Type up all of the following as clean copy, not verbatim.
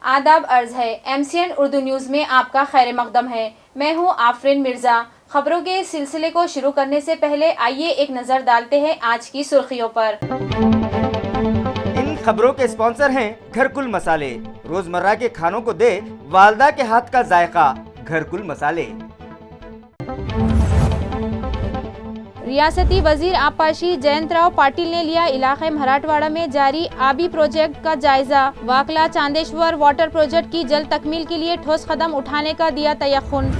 आदाब अर्ज है। MCN उर्दू न्यूज़ में आपका खैर मकदम है। मैं हूं आफरीन मिर्ज़ा। खबरों के सिलसिले को शुरू करने से पहले आइए एक नज़र डालते हैं आज की सुर्खियों पर। इन खबरों के स्पॉन्सर हैं घरकुल मसाले। रोजमर्रा के खानों को दे वालदा के हाथ का जायका। घरकुल मसाले। रियासती वजीर आपाशी जयंतराव पाटिल ने लिया इलाके मराठवाड़ा में जारी आबी प्रोजेक्ट का जायजा। वाकला चांदेश्वर वाटर प्रोजेक्ट की जल्द तकमील के लिए ठोस कदम उठाने का दिया तयख्खुन।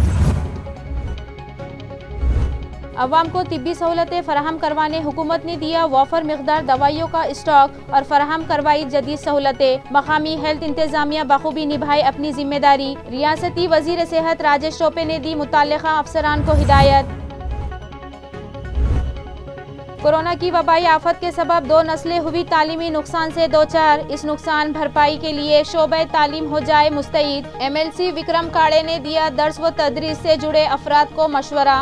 अवाम को तिब्बी सहूलतें फराहम करवाने हुकूमत ने दिया वफर मिकदार दवाइयों का स्टॉक और फराहम करवाई जदीद सहूलतें। मकामी हेल्थ इंतजामिया बखूबी निभाई अपनी जिम्मेदारी। रियासती वजीर सेहत राजेश टोपे ने दी मुतल्लिका अफसरान को हिदायत। कोरोना की वबाई आफत के सबब 2 नस्लें हुई तालीमी नुकसान से दोचार। इस नुकसान भरपाई के लिए शोबे तालीम हो जाए मुस्तईद। MLC विक्रम काड़े ने दिया दर्स व तदरीस से जुड़े अफराद को मशवरा।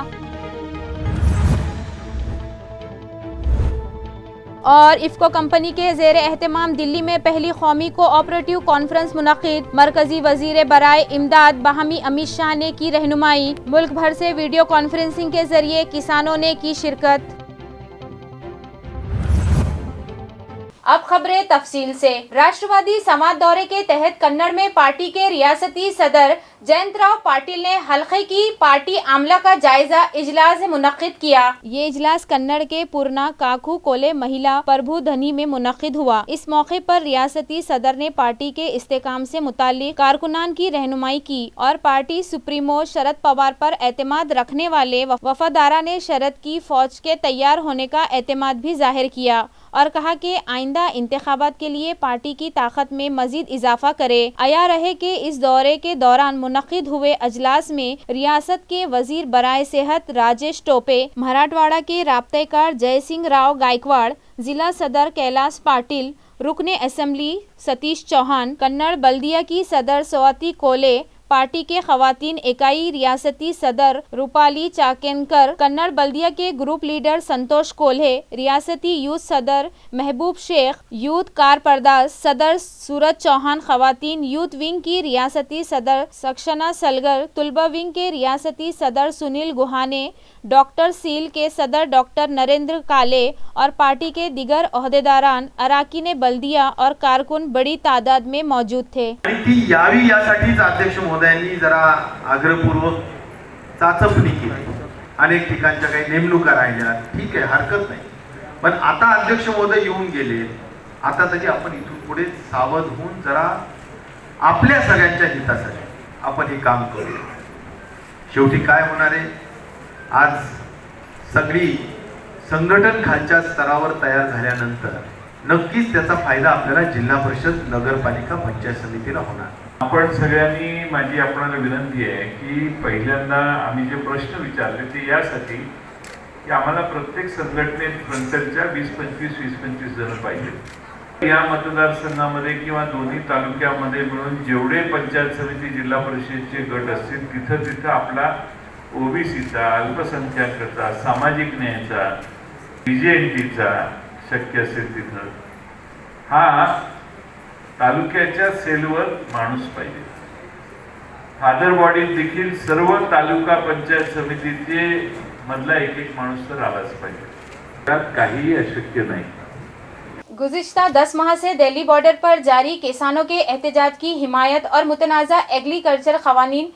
और इफ्को कंपनी के ज़ेर एहतमाम दिल्ली में पहली कौमी कोऑपरेटिव कॉन्फ्रेंस मुनक़िद। मरकजी वज़ीर बराए इमदाद बाहमी अमित शाह ने की रहनुमाई। मुल्क भर से वीडियो कॉन्फ्रेंसिंग के जरिए किसानों ने की शिरकत। अब खबरें तफसील से। राष्ट्रवादी समाज दौरे के तहत कन्नड़ में पार्टी के रियासती सदर जयंतराव पाटिल ने हल्के की पार्टी आमला का जायजा इजलास मुनक्किद किया। ये इजलास कन्नड़ के पूर्णा काकू कोले महिला प्रभुधनी में मुनक्किद हुआ। इस मौके पर रियासती सदर ने पार्टी के इस्तेकाम से मुताल्लिक कारकुनान की रहनुमाई की और पार्टी सुप्रीमो शरद पवार पर एतमाद रखने वाले वफादाराने शरद की फौज के तैयार होने का एतमाद भी जाहिर किया और कहा कि आइंदा इंतखाबात के लिए पार्टी की ताकत में मजीद इजाफा करे। आया रहे कि इस दौरे के दौरान मुनक्किद हुए अजलास में रियासत के वजीर बराए सेहत राजेश टोपे, मराठवाड़ा के राब्तेकार जय सिंह राव गायकवाड़, जिला सदर कैलाश पाटिल, रुकने असेंबली सतीश चौहान, कन्नड़ बल्दिया की सदर स्वाति कोले, पार्टी के खवातीन इकाई रियासती सदर रूपाली चाकेनकर, कन्नड़ बल्दिया के ग्रुप लीडर संतोष कोल्हे, रियासती यूथ सदर महबूब शेख, यूथ कारपरदास सदर सूरज चौहान, खवातीन यूथ विंग की रियासती सदर सक्षना सलगर, तुलबा विंग के रियासती सदर सुनील गुहाने, डॉक्टर सील के सदर डॉक्टर नरेंद्र काले और पार्टी के दिगर ओहदेदारान, अराकीने बल्दिया और कारकुन बड़ी तादाद में मौजूद थे। यावी यासाठीच अध्यक्ष महोदयांनी जरा आग्रहपूर्वक चाचपणी केली। अनेक ठिकाणच्या काही नेमणुका राहिल्या, ठीक आहे, हरकत नाही, पण आता अध्यक्ष महोदय येऊन गेले, आता तरी आपण इथून पुढे सावध होऊन जरा आपल्या सगळ्यांच्या हितासाठी आपण हे काम करू। शेवटी काय होणार आहे, आज सगळी संघटन खालच्या स्तरावर तयार झाल्यानंतर नक्कीच त्याचा फायदा आपल्याला जिल्हा परिषद, नगरपालिका, पंचायत समितीला होणार। आपण सगळ्यांनी माझी आपल्याला विनंती आहे की पहिल्यांदा आम्ही जे प्रश्न विचारले ते यासाठी की आम्हाला प्रत्येक संघटनेत फ्रंटरच्या 20-25 जण पाहिजे। या मतदारसंघामध्ये किंवा दोन्ही तालुक्यामध्ये मिळून जेवढे पंचायत समिती, जिल्हा परिषदेचे गट असतील तिथं आपला ओबीसीचा, अल्पसंख्याकाचा, सामाजिक न्यायाचा, BJNTचा शक्य असेल तिथं हा तालुक्याच्या सेलवर माणूस पाहिजे। फादर बॉडीत देखील सर्व तालुका पंचायत समितीचे मधला एक माणूस तर आलाच पाहिजे, त्यात काही अशक्य नाही। गुज़िश्ता 10 माह से दिल्ली बॉर्डर पर जारी किसानों के एहतजाज की हिमायत और मुतनाज़ा एग्रीकल्चर क़वानीन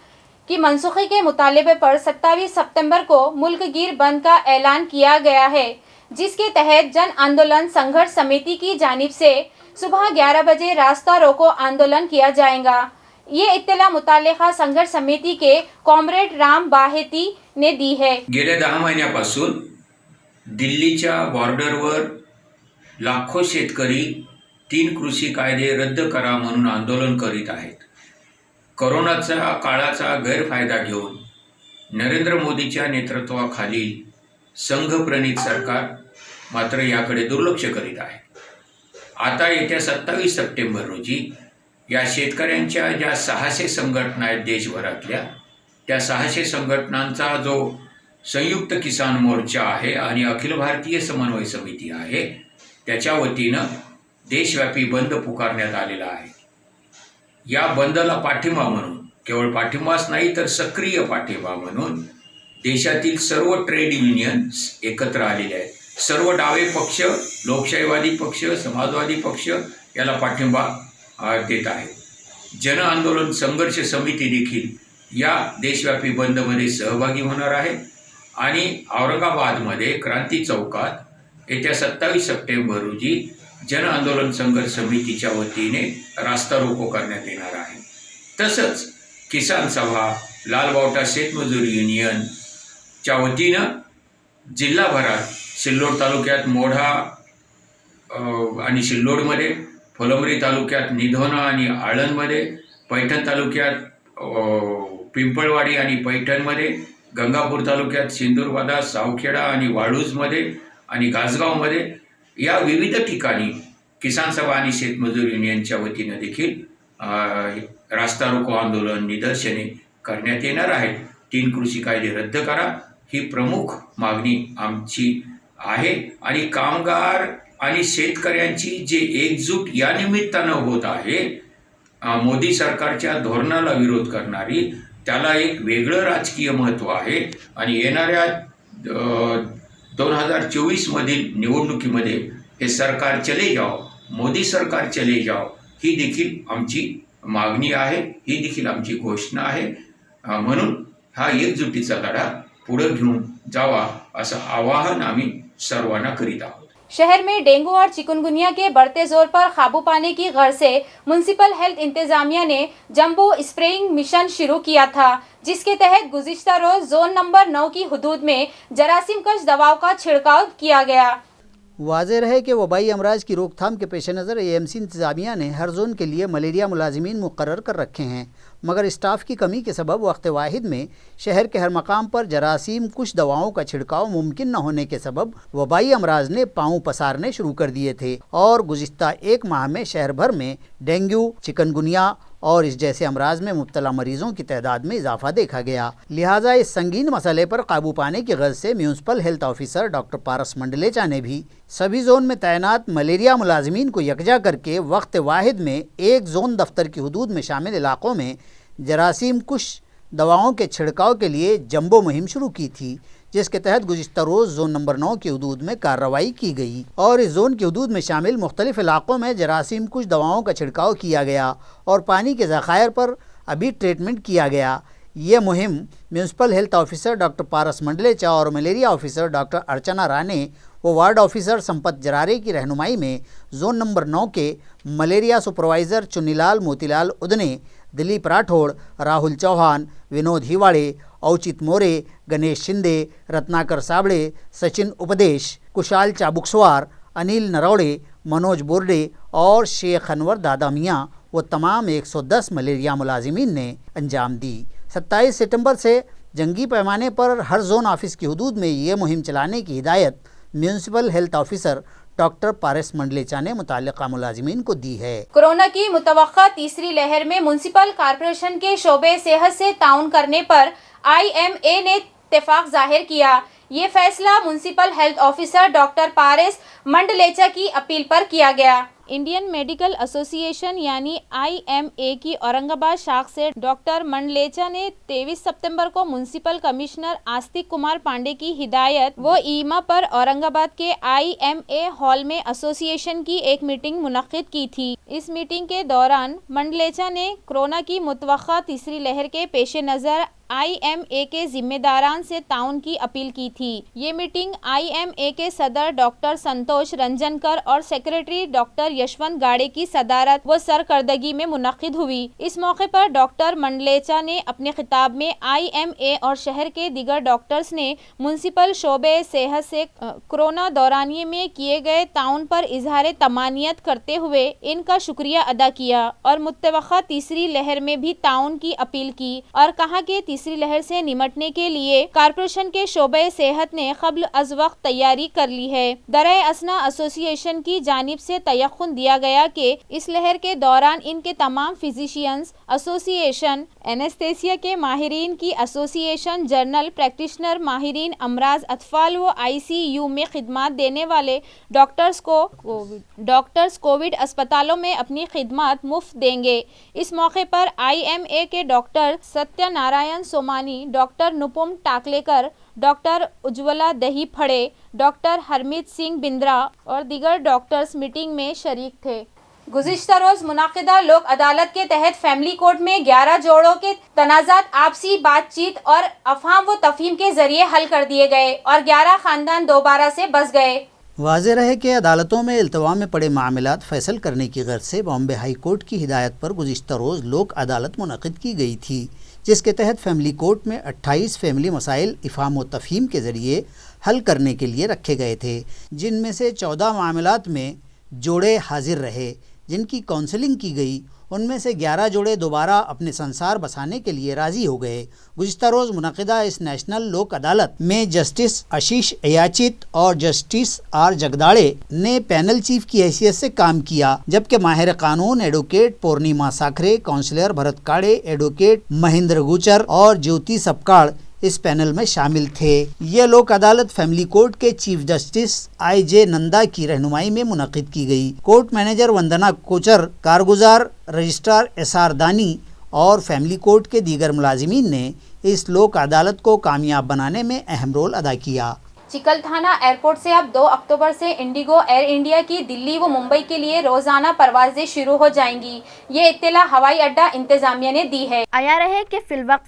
की मनसूखी के मुतालबे पर 27 सितंबर को मुल्क गिर बंद का ऐलान किया गया है, जिसके तहत जन आंदोलन संघर्ष समिति की जानिब से सुबह 11 बजे रास्ता रोको आंदोलन किया जाएगा। ये इत्तला मुताल्लिका संघर्ष समिति के कॉम्रेड राम बाहेती ने दी है। गेल्या 10 महिन्यापासून दिल्लीच्या बॉर्डरवर लाखो शेतकरी 3 कृषी कायदे रद्द करा म्हणून आंदोलन करीत आहेत। कोरोनाचा काळाचा गैरफायदा घेऊन नरेंद्र मोदीच्या नेतृत्वाखालील संघप्रणित सरकार मात्र याकडे दुर्लक्ष करीत आहे। आता येत्या 27 सप्टेंबर रोजी या शेतकऱ्यांच्या ज्या 600 संघटना आहेत देशभरातल्या, त्या 600 संघटनांचा जो संयुक्त किसान मोर्चा आहे आणि अखिल भारतीय समन्वय समिती आहे, त्याच्या वतीनं देशव्यापी बंद पुकारण्यात आलेला आहे। या बंदला पाठिंबा म्हणून, केवळ पाठिंबाच नाही तर सक्रिय पाठिंबा म्हणून देशातील सर्व ट्रेड युनियन्स एकत्र आलेले आहेत. सर्व डावे पक्ष, लोकशाहीवादी पक्ष, समाजवादी पक्ष याला पाठिंबा देत आहेत. जन आंदोलन संघर्ष समिती देखील या देशव्यापी बंदमध्ये सहभागी होणार आहे आणि औरंगाबादमध्ये क्रांती चौकात येत्या 27 सप्टेंबर रोजी जन आंदोलन संघर्ष समितीच्या वतीने रास्ता रोको करण्यात येणार आहे. तसंच किसान सभा, लालबावटा शेतमजूर युनियनच्या वतीनं जिल्हाभरात सिल्लोड तालुक्यात मोढा आणि सिल्लोडमध्ये, फुलंब्री तालुक्यात निधोना आणि आळंदमध्ये, पैठण तालुक्यात पिंपळवाडी आणि पैठणमध्ये, गंगापूर तालुक्यात सिंदूरबादा, सावखेडा आणि वाळूजमध्ये आणि गाजगावमध्ये या विविध ठिकाणी किसान सभा आणि शेतमजूर युनियनच्या वतीनं देखील रास्ता रोको आंदोलन, निदर्शने करण्यात येणार आहेत. 3 कृषी कायदे रद्द करा ही प्रमुख मागणी आमची आहे आणि कामगार आणि शेतकऱ्यांची जे एकजूट या निमित्तानं होत आहे, मोदी सरकारच्या धोरणाला विरोध करणारी, त्याला एक वेगळं राजकीय महत्त्व आहे आणि येणाऱ्या 2024 मधील निवडणुकीमध्ये हे सरकार चले जाओ, मोदी सरकार चले जाओ ही देखील आमची मागणी आहे, ही देखील आमची घोषणा आहे. म्हणून हा एकजुटीचा लढा पुढे घेऊन जावा असं आवाहन आम्ही सर्वांना करीत आहोत. शहर में डेंगू और चिकनगुनिया के बढ़ते जोर पर काबू पाने की गर्ज से म्युनिसिपल हेल्थ इंतजामिया ने जंबो स्प्रेइंग मिशन शुरू किया था, जिसके तहत गुज़िश्ता रोज जोन नंबर 9 की हदूद में जरासीम कश दवाओं का छिड़काव किया गया. वाज़ेह रहे कि वबाई अमराज की रोकथाम के पेश नज़र AMC इंतज़ामिया ने हर जोन के लिए मलेरिया मुलाजिमीन मुकर्रर कर रखे हैं, मगर स्टाफ की कमी के सबब वक्त वाहिद में शहर के हर मकाम पर जरासीम कुछ दवाओं का छिड़काव मुमकिन न होने के सबब वबाई अमराज ने पाँव पसारने शुरू कर दिए थे और गुज़िश्ता 1 माह में शहर भर में डेंगू, चिकनगुनिया और इस जैसे अमराज में मुब्तला मरीज़ों की तादाद में इजाफा देखा गया. लिहाजा इस संगीन मसले पर काबू पाने की गर्ज से म्यूनसिपल हेल्थ ऑफिसर डॉक्टर पारस मंडलेचा ने भी सभी जोन में तैनात मलेरिया मुलाजिमीन को यकजा करके वक्त वाहिद में एक जोन दफ्तर की हदूद में शामिल इलाक़ों में जरासीम कुश दवाओं के छिड़काव के लिए जंबो मुहिम शुरू की थी, जिसके तहत गुज़िश्ता रोज़ जोन नंबर 9 की हदूद में कार्रवाई की गई और इस जोन की हदूद में शामिल मुख्तलिफ इलाक़ों में जरासीम कुछ दवाओं का छिड़काव किया गया और पानी के ज़खायर पर अभी ट्रीटमेंट किया गया. ये मुहिम म्यूनसिपल हेल्थ ऑफिसर डॉक्टर पारस मंडलेचा और मलेरिया ऑफिसर डॉक्टर अर्चना राणे व वार्ड ऑफिसर संपत जरारे की रहनुमाई में जोन नंबर 9 के मलेरिया सुपरवाइज़र चुन्नीलाल मोतीलाल उदने, दिलीप राठौड़, राहुल चौहान, विनोद हिवाड़े, औचित मोरे, गणेश शिंदे, रत्नाकर साबड़े, सचिन उपदेश, कुशाल चाबुकसवार, अनिल नरौड़े, मनोज बोर्डे और शेख अनवर दादा मियाँ वो तमाम 110 मलेरिया मुलाजिमीन ने अंजाम दी. 27 सितंबर से जंगी पैमाने पर हर जोन ऑफिस की हदूद में ये मुहिम चलाने की हिदायत म्यूनसिपल हेल्थ ऑफिसर डॉक्टर पारस मंडलेचा ने मुताल्लिका मुलाजिमीन को दी है. कोरोना की मुतवक्का तीसरी लहर में म्युनिसिपल कॉरपोरेशन के शोबे सेहत से ताउन करने पर IMA ने इत्तेफाक जाहिर किया. ये फैसला म्युनिसिपल हेल्थ ऑफिसर डॉक्टर पारस मंडलेचा की अपील पर किया गया. इंडियन मेडिकल एसोसिएशन यानी IMA की औरंगाबाद शाख से डॉक्टर मंडलेचा ने 23 सितंबर को म्युनिसिपल कमिश्नर आस्तिक कुमार पांडे की हिदायत व ईमा पर औरंगाबाद के IMA हॉल में एसोसिएशन की एक मीटिंग मुनक्किद की थी. इस मीटिंग के दौरान मंडलेचा ने कोरोना की मुतवक्का तीसरी लहर के पेश नज़र IMA के जिम्मेदारान से ताउन की अपील की थी. ये मीटिंग IMA के सदर डॉक्टर संतोष रंजनकर और सेक्रेटरी डॉक्टर यशवंत गाड़े की सदारत व सरकर्दगी में मुनक्किद हुई. इस मौके पर डॉक्टर मंडलेचा ने अपने खिताब में IMA और शहर के दीगर डॉक्टर्स ने म्युनिसिपल शोबे सेहत से कोरोना दौरानिये में किए गए ताउन पर इजहार तमानियत करते हुए इनका शुक्रिया अदा किया और मुतवक्का तीसरी लहर में भी ताउन की अपील की और कहा कि तीसरी लहर से निपटने के लिए कॉर्पोरेशन के शोबे सेहत ने कब्ल अज वक्त तैयारी कर ली है। दराए असना एसोसिएशन की जानिब से तयख्खुन दिया गया कि इस लहर के दौरान इनके तमाम फिजिशियंस एसोसिएशन, एनेस्थेसिया के माहिरीन की एसोसिएशन, जनरल प्रैक्टिशनर माहिरीन अमराज अतफाल व ICU में खिदमत देने वाले डॉक्टर्स कोविड अस्पतालों में अपनी खिदमत मुफ्त देंगे। इस मौके पर IMA के doctor Satyanarayan Somani, doctor Nupum Taklekar, doctor Ujjwala Dahiphale, doctor Harmeet Singh Bindra और दीगर डॉक्टर्स मीटिंग में शरीक थे। गुज़िश्ता रोज मुनाकिदा लोक अदालत के तहत फैमिली कोर्ट में 11 जोड़ों के तनाज़ात आपसी बातचीत और अफहाम व तफहीम के जरिए हल कर दिए गए और 11 खानदान दोबारा से बस गए। वाज़ेह रहे कि अदालतों में इल्तवा में पड़े मामलात फैसल करने की गर्ज से बॉम्बे हाई कोर्ट की हिदायत पर गुज़िश्ता रोज़ लोक अदालत मुनक़िद की गई थी, जिसके तहत फैमिली कोर्ट में 28 फैमिली मसाइल इफ़हाम व तफहीम के ज़रिए हल करने के लिए रखे गए थे, जिनमें से 14 मामलात में जोड़े हाजिर रहे जिनकी काउंसलिंग की गई। उनमें से 11 जोड़े दोबारा अपने संसार बसाने के लिए राज़ी हो गए। गुज़िश्ता रोज़ मुनक़िदा इस नेशनल लोक अदालत में जस्टिस आशीष अयाचित और जस्टिस R जगदाड़े ने पैनल चीफ की हैसियत से काम किया, जबकि माहिर कानून एडवोकेट पूर्णिमा साखरे, काउंसलर भरत काड़े, एडवोकेट महेंद्र गुचर और ज्योति सपकाड़ इस पैनल में शामिल थे। यह लोक अदालत फैमिली कोर्ट के चीफ जस्टिस IJ नंदा की रहनुमाई में मुनक़िद की गई। कोर्ट मैनेजर वंदना कोचर, कारगुजार रजिस्ट्रार SR दानी और फैमिली कोर्ट के दीगर मुलाजिमीन ने इस लोक अदालत को कामयाब बनाने में अहम रोल अदा किया। चिकलथाना एयरपोर्ट से अब 2 अक्टूबर से इंडिगो एयर इंडिया की दिल्ली व मुंबई के लिए रोजाना परवाजें शुरू हो जाएंगी। ये इत्तला हवाई अड्डा इंतजामिया ने दी है। आया रहे कि फिलवक्त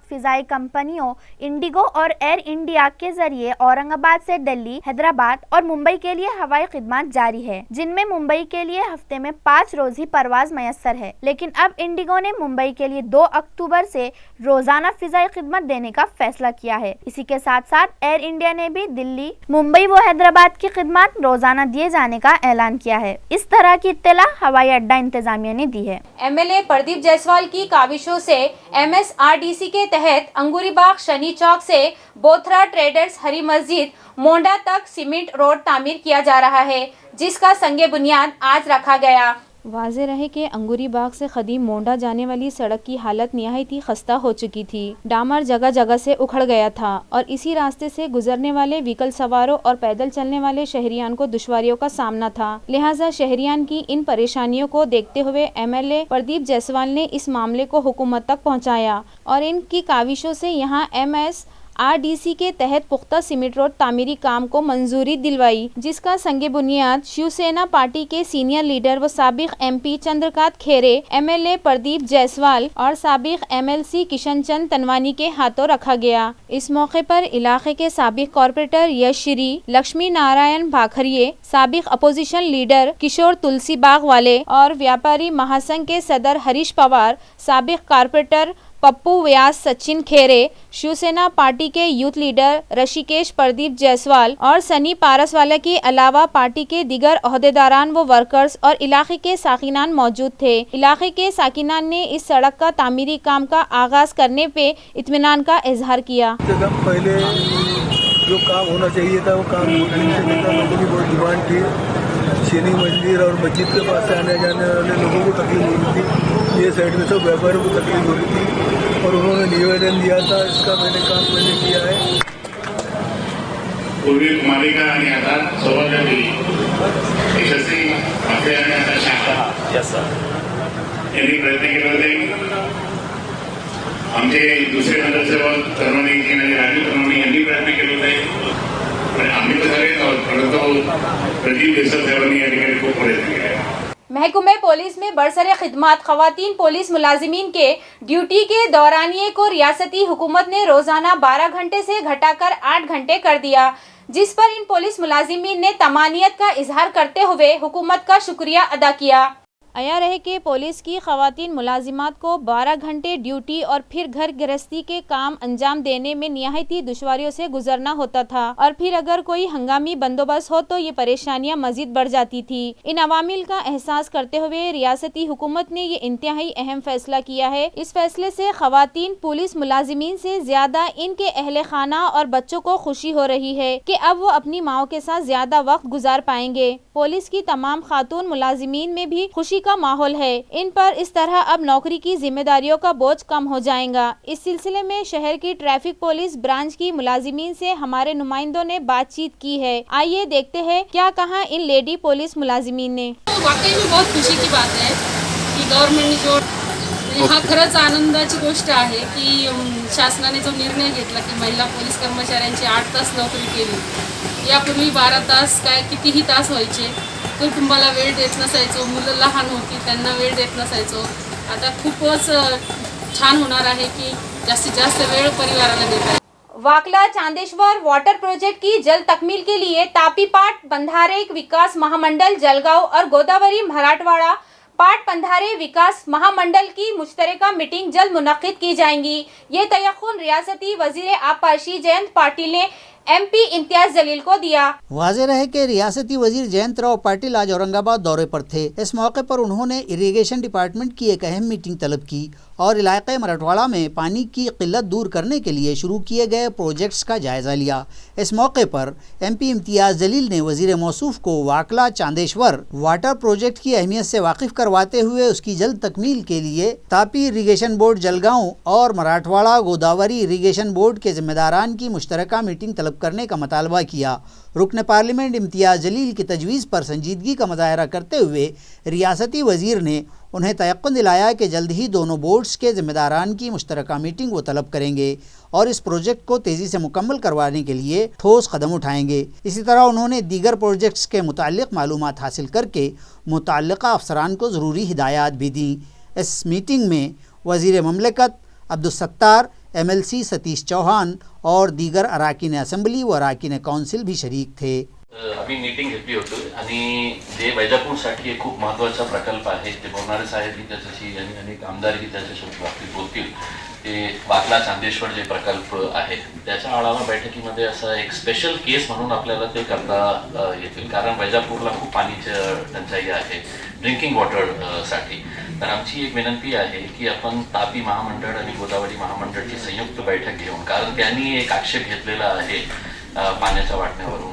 फिजाई कंपनियों इंडिगो और एयर इंडिया के जरिए औरंगाबाद से दिल्ली, हैदराबाद और मुंबई के लिए हवाई खिदमत जारी है, जिनमें मुंबई के लिए हफ्ते में 5 रोजी परवाज मयसर है। लेकिन अब इंडिगो ने मुंबई के लिए 2 अक्टूबर से रोजाना फिजाई खिदमत देने का फैसला किया है। इसी के साथ साथ एयर इंडिया ने भी दिल्ली, मुंबई व हैदराबाद की खिदमत रोजाना दिए जाने का ऐलान किया है। इस तरह की इत्तला हवाई अड्डा इंतजामिया ने दी है। MLA प्रदीप जायसवाल की काविशों से MSRDC के तहत अंगूरीबाग शनि चौक से बोथरा ट्रेडर्स हरी मस्जिद मोंडा तक सीमेंट रोड तामीर किया जा रहा है, जिसका संगे बुनियाद आज रखा गया। वाज़ेह रहे कि अंगूरी बाग से कदीम मोंडा जाने वाली सड़क की हालत निहायत ही खस्ता हो चुकी थी। डामर जगह जगह से उखड़ गया था और इसी रास्ते से गुजरने वाले व्हीकल सवारों और पैदल चलने वाले शहरियान को दुश्वारियों का सामना था। लिहाजा शहरियान की इन परेशानियों को देखते हुए MLA प्रदीप जायसवाल ने इस मामले को हुकूमत तक पहुँचाया और इनकी काविशों से यहाँ MSRDC के तहत पुख्ता सीमेंट रोड तामीरी काम को मंजूरी दिलवाई, जिसका संगे बुनियाद शिवसेना पार्टी के सीनियर लीडर व साबिक MP चंद्रकांत खेरे, MLA प्रदीप जायसवाल और साबिक MLC किशन चंद तनवानी के हाथों रखा गया। इस मौके पर इलाके के साबिक कॉर्पोरेटर यशश्री लक्ष्मी नारायण भाखरिये, साबिक अपोजिशन लीडर किशोर तुलसी बाग वाले और व्यापारी महासंघ के सदर हरीश पवार, साबिक कॉर्पोरेटर पप्पू व्यास, सचिन खेरे, शिवसेना पार्टी के यूथ लीडर ऋषिकेश प्रदीप जायसवाल और सनी पारसवाला के अलावा पार्टी के दीगर ओहदेदारान व वर्कर्स और इलाके के साकिनान मौजूद थे। इलाके के साकिनान ने इस सड़क का तामीरी काम का आगाज करने पे इत्मीनान का इजहार किया। पहले जो काम होना चाहिए था वो काम लोगों की बहुत डिमांड थी। शनि मंदिर और मस्जिद के पास से आने जाने वाले लोगों को तकलीफ हो रही थी, ये साइड में सब व्यापारियों को तकलीफ हो रही थी और उन्होंने निवेदन दिया था, इसका मैंने किया है। पूर्वी मालिका आणि आता सौभाग्य दिली यशस्वी असल्याने आता शाखा यांनी प्रयत्न केले होते। आमचे दुसरे नगरसेवक तरुणी आणि राजू तरुणी यांनी प्रयत्न केले होते, पण आम्ही तर झाले परंतु प्रदीप देसाई साहेबांनी या ठिकाणी खूप प्रयत्न केले। महकमे पुलिस में बरसरे खिदमत खवातीन पुलिस मुलाजिमीन के ड्यूटी के दौरानिये को रियासती हुकूमत ने रोजाना 12 घंटे से घटाकर 8 घंटे कर दिया, जिस पर इन पुलिस मुलाजिमीन ने तमानियत का इजहार करते हुए हुकूमत का शुक्रिया अदा किया। आया रहे कि पुलिस की खवातीन मुलाजिमात को 12 घंटे ड्यूटी और फिर घर गृहस्थी के काम अंजाम देने में निहायती दुश्वारियों से गुजरना होता था और फिर अगर कोई हंगामी बंदोबस्त हो तो ये परेशानियां मजीद बढ़ जाती थी। इन अवामिल का एहसास करते हुए रियासती हुकूमत ने ये इंतहाई अहम फैसला किया है। इस फैसले से खवातीन पुलिस मुलाजिमीन से ज्यादा इनके अहले खाना और बच्चों को खुशी हो रही है कि अब वो अपनी माओ के साथ ज्यादा वक्त गुजार पाएंगे। पुलिस की तमाम खातून मुलाजिमीन में भी खुशी का माहौल है। इन पर इस तरह अब नौकरी की जिम्मेदारियों का बोझ कम हो जाएगा। इस सिलसिले में शहर की ट्रैफिक पुलिस ब्रांच की मुलाजिमीन से हमारे नुमाइंदों ने बातचीत की है। आइए देखते हैं क्या कहा इन लेडी पुलिस मुलाजिमीन ने। वाकई में बहुत खुशी की बात है की गव्हर्नमेंटने जो हा खरंच आनंदाची गोष्ट आहे की शासनाने जो निर्णय घेतला की महिला पोलीस कर्मचाऱ्यांची 8 तास नोकरी केली। यापूर्वी 12 तास काय कितीही तास व्हायचे, कुटुंबाला वेळ देत नसायचो, मुलं लहान होती त्यांना वेळ देत नसायचो। आता खूपच छान होणार आहे की जास्तीत जास्त वेळ परिवाराला देता। वाकला चांदेश्वर वाटर प्रोजेक्ट की जल्द तकमील के लिए तापी पाट बंधारे विकास महामंडल जलगांव और गोदावरी मराठवाड़ा पाट बंधारे विकास महामंडल की मुश्तरका मीटिंग जल्द मुनक्किद की जाएंगी। ये तयख्खुन रियासती वजीर आबपाशी जयंत पाटिल ने MP इम्तियाज जलील को दिया। वाज़ेह रहे कि रियासती वजीर जयंत राव पाटिल आज औरंगाबाद दौरे पर थे। इस मौके पर उन्होंने इरीगेशन डिपार्टमेंट की एक अहम मीटिंग तलब की और इलाक़े मराठवाड़ा में पानी की किल्लत दूर करने के लिए शुरू किए गए प्रोजेक्ट्स का जायज़ा लिया। इस मौके पर MP इम्तियाज जलील ने वजीर मौसूफ को वाकला चांदेश्वर वाटर प्रोजेक्ट की अहमियत से वाकिफ करवाते हुए उसकी जल्द तकमील के लिए तापी इरीगेशन बोर्ड जलगांव और मराठवाड़ा गोदावरी इरीगेशन बोर्ड के जिम्मेदारान की मुश्तरका मीटिंग तलब करने का मुतालबा किया। रुकन पार्लियामेंट इम्तियाज जलील की तजवीज़ पर संजीदगी का मुजाहरा करते हुए रियासती वजीर ने उन्हें तयक्कुन दिलाया कि जल्द ही दोनों बोर्ड्स के ज़िम्मेदारान की मुश्तरका मीटिंग वो तलब करेंगे और इस प्रोजेक्ट को तेज़ी से मुकम्मल करवाने के लिए ठोस कदम उठाएंगे। इसी तरह उन्होंने दीगर प्रोजेक्ट्स के मुताल्लिक़ मालूमात हासिल करके मुतल्लिक़ा अफसरान को ज़रूरी हिदायत भी दी। इस मीटिंग में वज़ीर ममलकत अब्दुलसत्तार, MLC सतीश चौहान और दीगर अराकीन असम्बली व अराकीन काउंसिल भी शरीक थे। आम्ही मीटिंग घेतली होती आणि जे वैजापूरसाठी एक खूप महत्त्वाचा प्रकल्प आहे, ते बोलणारे साहेब ही त्याच्याशी आणि अनेक आमदारही त्याच्याशी बाबतीत बोलतील। ते वाकला चांदेश्वर जे प्रकल्प आहे त्याच्या आढावा बैठकीमध्ये असा एक स्पेशल केस म्हणून आपल्याला ते करता येतील, कारण वैजापूरला खूप पाण्याची टंचाई आहे ड्रिंकिंग वॉटर साठी। तर आमची एक विनंती आहे की आपण तापी महामंडळ आणि गोदावरी महामंडळची संयुक्त बैठक घेऊन, कारण त्यांनी एक आक्षेप घेतलेला आहे पाण्याच्या वाटण्यावरून,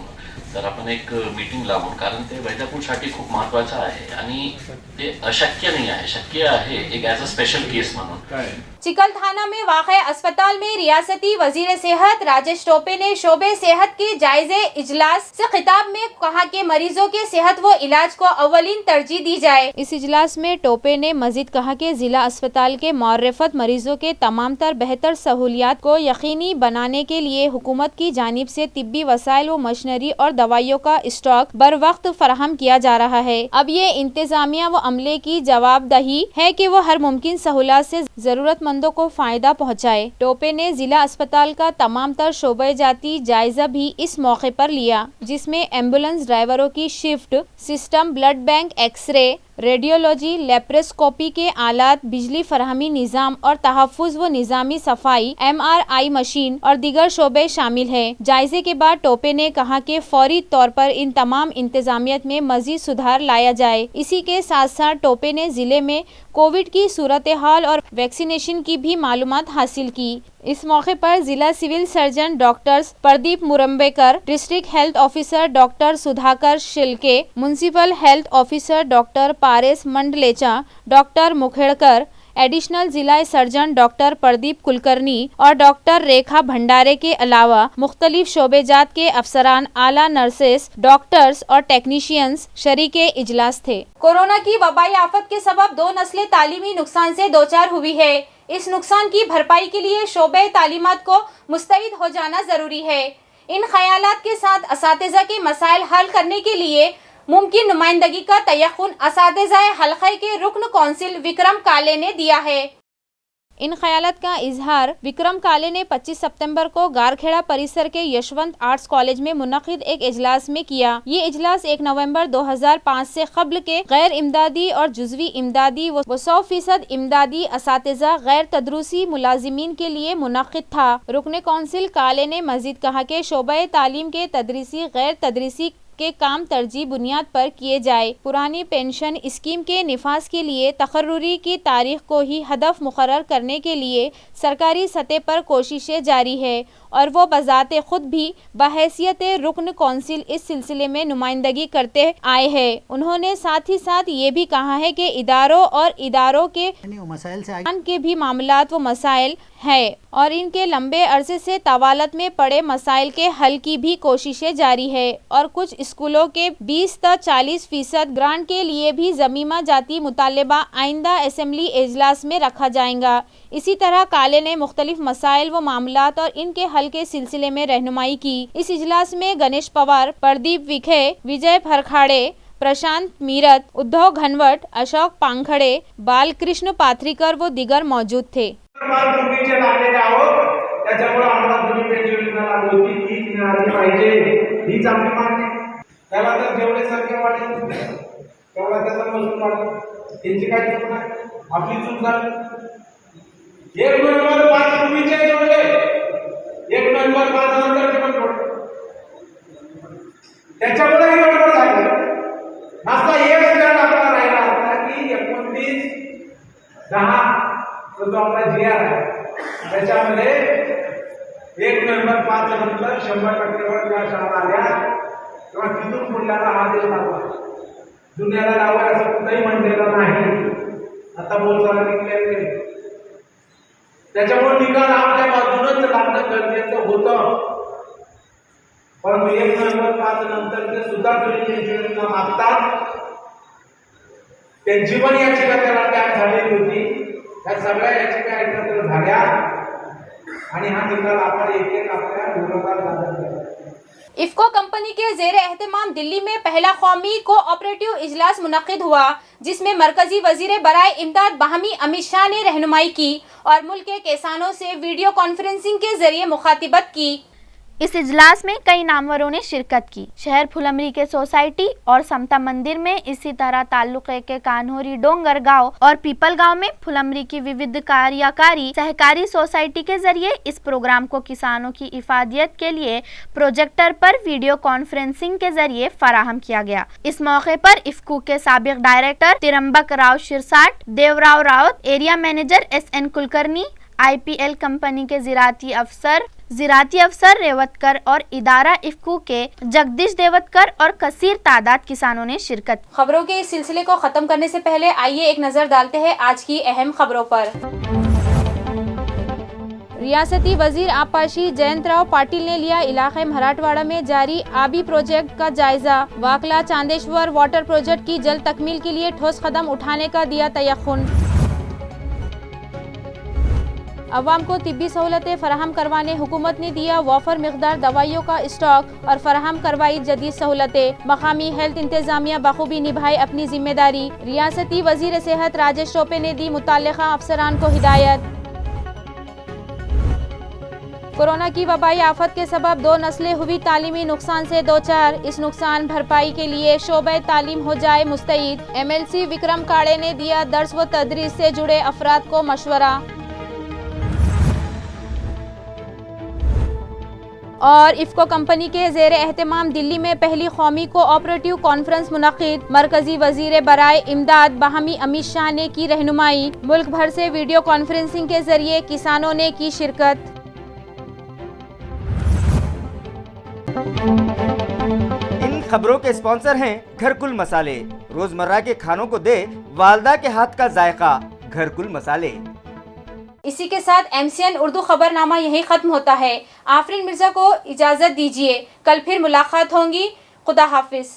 तर आपण एक मीटिंग लावून, कारण ते वैजापूरसाठी खूप महत्त्वाचं आहे आणि ते अशक्य नाही आहे, शक्य आहे एक ॲज अ स्पेशल केस म्हणून। चिकल थाना में वाक़े अस्पताल में रियासती वजीर सेहत राजेश टोपे ने शोबे सेहत के जायजे इजलास से खिताब में कहा कि मरीजों के सेहत व इलाज को अव्वलीन तरजीह दी जाए। इस इजलास में टोपे ने मजीद कहा कि जिला अस्पताल के मुअर्रफत मरीजों के तमाम तर बेहतर सहूलियात को यकीनी बनाने के लिए हुकूमत की जानिब से तिब्बी वसाइल व मशीनरी और दवाइयों का स्टॉक बर वक्त फराहम किया जा रहा है। अब ये इंतजामिया व अमले की जवाबदही है कि वो हर मुमकिन सहूलियत से जरूरतमंदों को फायदा पहुंचाए। टोपे ने जिला अस्पताल का तमाम तर शोबे जाती जायजा भी इस मौके पर लिया, जिसमें एम्बुलेंस ड्राइवरों की shift, system, blood bank, x ray, radiology, laparoscopy के आलात, बिजली फराहमी निज़ाम और तहफ़्फ़ुज़ व निज़ामी सफाई, MRI मशीन और दीगर शोबे शामिल हैं। जायजे के बाद टोपे ने कहा कि फौरी तौर पर इन तमाम इंतजामियत में मज़ीद सुधार लाया जाए। इसी के साथ साथ टोपे ने ज़िले में कोविड की सूरत हाल और वैक्सीनेशन की भी मालूमात हासिल की। इस मौके पर जिला civil surgeon doctor Pradeep Murambekar, district health officer doctor Sudhakar Shilke, municipal health officer doctor Paras Mandlecha, doctor Mukhedkar, additional जिला सर्जन डॉक्टर प्रदीप कुलकर्णी और डॉक्टर रेखा भंडारे के अलावा मुख्तलिफ शोबेजात के अफसरान, आला नर्सेस, डॉक्टर्स और टेक्नीशियंस शरीके इजलास थे। कोरोना की वबाई आफत के सबब 2 नस्लें तालीमी नुकसान से दोचार हुई है। इस नुकसान की भरपाई के लिए शोबे तालीमात को मुस्तैद हो जाना जरूरी है। इन ख्यालात के साथ असातिज़ा के मसाइल हल करने के लिए मुमकिन नुमाइंदगी का तयख्खुन असातिज़ाए हल्क़े के रुकन कौंसिल विक्रम काले ने दिया है। इन ख्यालात का इजहार विक्रम काले ने 25 सितंबर को गारखेड़ा परिसर के यशवंत आर्ट्स कॉलेज में मुनक़िद एक इजलास में किया। ये इजलास 1 नवंबर 2005 से कब्ल के गैर इमदादी और जुज़वी इमदादी व 100% इमदादी असातिज़ा गैर तदरूसी मुलाजिमीन के लिए मुनक़िद था। रुकने कौंसिल काले ने मजीद कहा कि शोबे तालीम के तदरीसी गैर तदरीसी के काम तरजीह बुनियाद पर किए जाए। पुरानी पेंशन स्कीम के निफाज के लिए तकर्रुरी की तारीख को ही हदफ मुकर्रर करने के लिए सरकारी सतह पर कोशिशें जारी है और वो बजाते खुद भी बहैसियत रुकन कौंसिल इस सिलसिले में नुमाइंदगी करते आए हैं। उन्होंने साथ ही साथ ये भी कहा है कि इदारों के मसाइल से के भी मामलात व मसाइल है और इनके लंबे अरसे से तवालत में पड़े मसाइल के हल की भी कोशिशें जारी है और कुछ स्कूलों के 20 से 40% ग्रांट के लिए भी ज़मीमा जाती मुतालबा आइंदा असेंबली इजलास में रखा जाएगा। इसी तरह काले ने मुख्तलिफ मसाइल व मामलात और इनके हल के सिलसिले में रहनुमाई की। इस इजलास में गणेश पवार, प्रदीप विखे, विजय फरखाड़े, प्रशांत मीरत, उद्धव घनवट, अशोक पांखड़े, बालकृष्ण पाथरीकर व दिगर मौजूद थे। पूर्वीचे लागलेले आहोत, त्याच्यामुळे आम्हाला जुनी पेन्शन योजना लागू होती, हीच मिळाली पाहिजे, हीच आपली मागणी। त्याला तर जेवढे संख्या वाढेल तेवढा त्याचा महसूल वाढेल, त्यांची काय चूक नाही, आपली चूक झाली। 1 नोव्हेंबर 5 पूर्वीचे जोडले, 1 नोव्हेंबर 5 नंतरचे पण जोडले, त्याच्यामुळे ही गडबड झाली। असा एक स्टँड आपला राहिला असता की 29/10 जो आपला GR आहे त्याच्यामध्ये 1 नोव्हेंबर 5 नंतर 100% ज्या शाळा आल्या तेव्हा तिथून पुढल्याला आदेश लागला। दुनियाला लावा असं कुठेही म्हणलेलं नाही, आता बोलताना निघले। त्याच्यामुळे निकाल आपल्या बाजूनच लागणं गरजेचं होतं, परंतु 1 नोव्हेंबर 5 नंतर ते सुद्धा पेन्शन मागतात। त्यांची पण याचिका त्याला टॅग झालेली होती, त्या सगळ्या याचिका एकत्र झाल्या आणि हा निकाल आपण एक आपल्या विरोधात सादर केला। इफ्को कंपनी के ज़ेर एहतमाम दिल्ली में पहला कौमी कोऑपरेटिव इजलास मुनक़िद हुआ, जिसमें मरकजी वज़ीर बराए इमदाद बाहमी अमित शाह ने रहनुमाई की और मुल्क के किसानों से वीडियो कॉन्फ्रेंसिंग के जरिए मुखातिबत की। इस इजलास में कई नामवरों ने शिरकत की। शहर फुलमरी के सोसाइटी और समता मंदिर में, इसी तरह ताल्लुके के कान्होरी डोंगर गांव और पीपल गांव में फुलमरी की विविध कार्यकारी सहकारी सोसाइटी के जरिए इस प्रोग्राम को किसानों की इफादियत के लिए प्रोजेक्टर पर वीडियो कॉन्फ्रेंसिंग के जरिए फराहम किया गया। इस मौके पर इफ्को के साबिक director Trimbak Rao Shirsat, Devrao Rawat, area manager SN Kulkarni, IPL company के ज़राती अफसर रेवतकर और इदारा इफ्को के जगदीश देवतकर और कसीर तादाद किसानों ने शिरकत। खबरों के इस सिलसिले को खत्म करने से पहले आइए एक नजर डालते हैं आज की अहम खबरों पर। रियासती वजीर आपाशी जयंतराव पाटिल ने लिया इलाके मराठवाड़ा में जारी आबी प्रोजेक्ट का जायजा। वाकला चांदेश्वर वाटर प्रोजेक्ट की जल्द तकमील के लिए ठोस कदम उठाने का दिया तयख्खुन। अवाम को तिब्बी सहूलतें फराहम करवाने हुकूमत ने दिया वफर मिकदार दवाइयों का स्टॉक और फराहम करवाई जदीद सहूलतें। मकामी हेल्थ इंतजामिया बखूबी निभाई अपनी जिम्मेदारी। रियासती वजीर सेहत राजेश टोपे ने दी मुताल्लिका अफसरान को हिदायत। कोरोना की वबाई आफत के सबब 2 नस्लें हुई तालीमी नुकसान से दो-चार। इस नुकसान भरपाई के लिए शोबे तालीम हो जाए मुस्तैद। MLC विक्रम काड़े ने दिया दर्स व तदरीस से जुड़े अफराद को मशवरा। और इफ्को कंपनी के ज़ेर एहतमाम दिल्ली में पहली कौमी कोऑपरेटिव कॉन्फ्रेंस मुनक़िद। मरकजी वज़ीर बराए इमदाद बाहमी अमित शाह ने की रहनुमाई। मुल्क भर से वीडियो कॉन्फ्रेंसिंग के जरिए किसानों ने की शिरकत। इन खबरों के स्पॉन्सर हैं घरकुल मसाले। रोजमर्रा के खानों को दे वालदा के हाथ का जायका, घरकुल मसाले। इसी के साथ MCN उर्दू खबरनामा यहीं ख़त्म होता है। आफरीन मिर्ज़ा को इजाज़त दीजिए, कल फिर मुलाकात होंगी। खुदा हाफिज़।